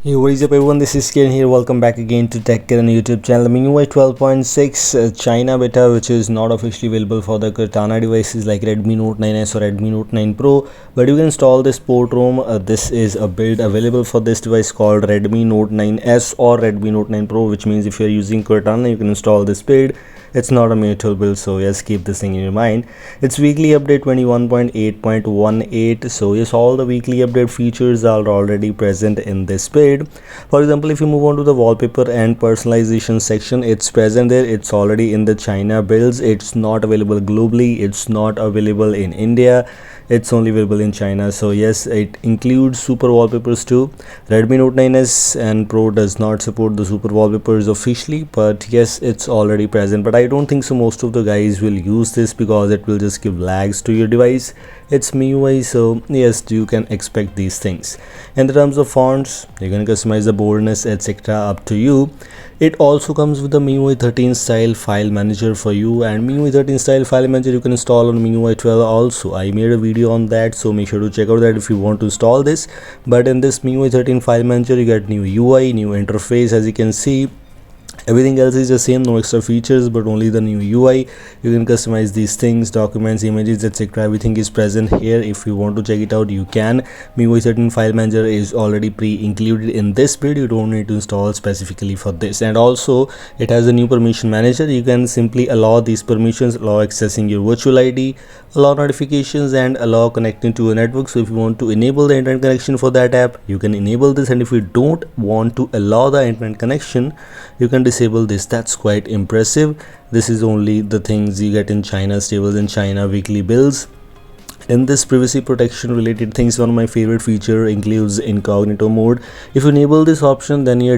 Hey, what is up everyone, this is Kiran here. Welcome back again to Tech Kiran YouTube channel. The MIUI 12.6 China beta, which is not officially available for the Cortana devices like Redmi Note 9s or Redmi Note 9 Pro, but you can install this port ROM. This is a build available for this device called Redmi Note 9s or Redmi Note 9 Pro, which means if you're using Cortana you can install this build. It's not a mutual build, so yes, keep this thing in your mind. It's weekly update 21.8.18, so yes, all the weekly update features are already present in this build. For example, if you move on to the wallpaper and personalization section, it's present there. It's already in the China builds. It's not available globally. It's not available in India. It's only available in China. So yes, it includes super wallpapers too. Redmi Note 9s and Pro does not support the super wallpapers officially, but yes, it's already present. But I don't think so most of the guys will use this because it will just give lags to your device. It's MIUI, so yes, you can expect these things. In the terms of fonts, you can customize the boldness, etc. up to you. It also comes with the MIUI 13 style file manager for you, and MIUI 13 style file manager you can install on MIUI 12 also. I made a video on that, so make sure to check out that if you want to install this. But in this MIUI 13 file manager you get new UI, new interface. As you can see, everything else is the same, no extra features, but only the new UI. You can customize these things, documents, images, etc. Everything is present here. If you want to check it out, you can. MIUI 13 file manager is already pre-included in this build. You don't need to install specifically for this. And also it has a new permission manager. You can simply allow these permissions, allow accessing your virtual ID, allow notifications, and allow connecting to a network. So if you want to enable the internet connection for that app, you can enable this, and if you don't want to allow the internet connection, you can disable this. That's quite impressive. This is only the things you get in China's tables and China weekly bills. In this privacy protection related things, one of my favorite feature includes incognito mode. If you enable this option, then your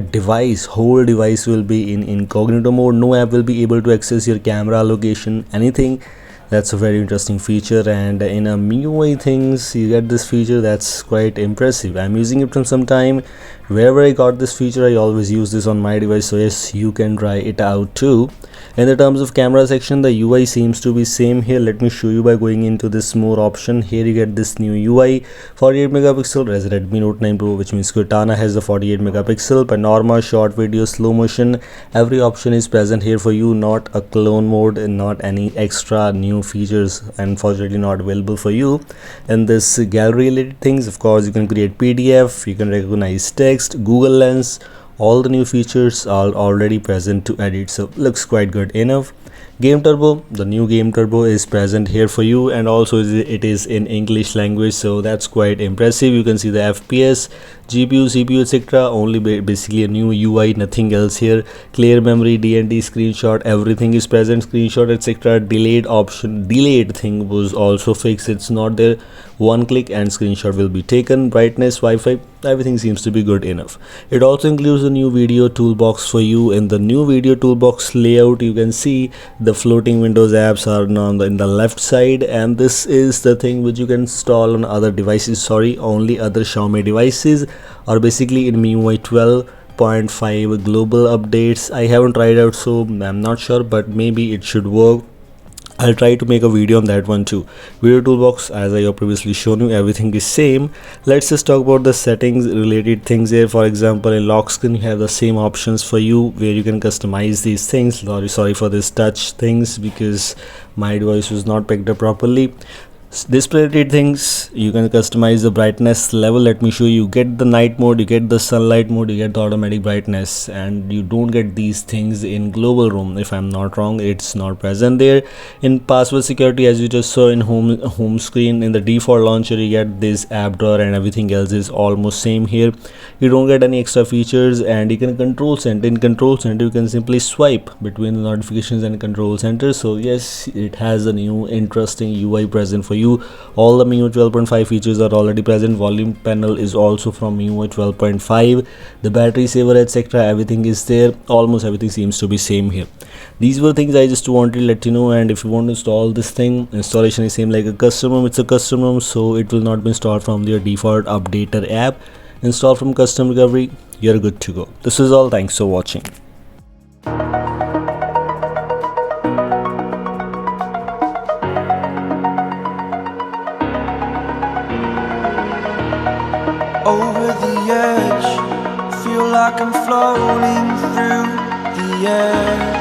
whole device will be in incognito mode. No app will be able to access your camera, location, anything. That's a very interesting feature, and in a MIUI things you get this feature. That's quite impressive. I'm using it from some time. Wherever I got this feature, I always use this on my device, so yes, you can try it out too. In the terms of camera section, the UI seems to be same here. Let me show you by going into this more option. Here you get this new UI, 48 megapixel as Redmi Note 9 Pro, which means Cortana has the 48 megapixel, panorama, short video, slow motion. Every option is present here for you, not a clone mode and not any extra new features, unfortunately not available for you. And this gallery related things, of course, you can create PDF, you can recognize text, Google Lens. All the new features are already present to edit, so looks quite good enough. Game Turbo, the new Game Turbo is present here for you, and also it is in English language, so that's quite impressive. You can see the FPS, GPU, CPU, etc. Only basically a new UI, nothing else here. Clear memory, DND, screenshot, everything is present. Screenshot, etc. Delayed thing was also fixed. It's not there. One click and screenshot will be taken. Brightness, Wi-Fi, everything seems to be good enough. It also includes a new video toolbox for you. In the new video toolbox layout, you can see the floating Windows apps are now in the left side, and this is the thing which you can install on other devices. Sorry, only other Xiaomi devices, or basically in MIUI 12.5 global updates. I haven't tried out, so I'm not sure, but maybe it should work. I'll try to make a video on that one too. Video toolbox, as I have previously shown you, everything is same. Let's just talk about the settings related things here. For example, in lock screen you have the same options for you where you can customize these things. Sorry for this touch things because my device was not picked up properly. Display related things, you can customize the brightness level. Let me show you. You get the night mode, you get the sunlight mode, you get the automatic brightness, and you don't get these things in global room. If I'm not wrong, it's not present there. In password security, as you just saw in home screen, in the default launcher you get this app drawer, and everything else is almost same here. You don't get any extra features. And you can control center. In control center you can simply swipe between the notifications and control center. So yes, it has a new interesting UI present for you. All the MIUI 12.5 features are already present. Volume panel is also from MIUI 12.5. the battery saver, etc. everything is there. Almost everything seems to be same here. These were things I just wanted to let you know. And if you want to install this thing, installation is same like a custom ROM. It's a custom ROM, so it will not be installed from your default updater app. Install from custom recovery, you're good to go. This is all. Thanks for watching. Over the edge, feel like I'm floating through the air.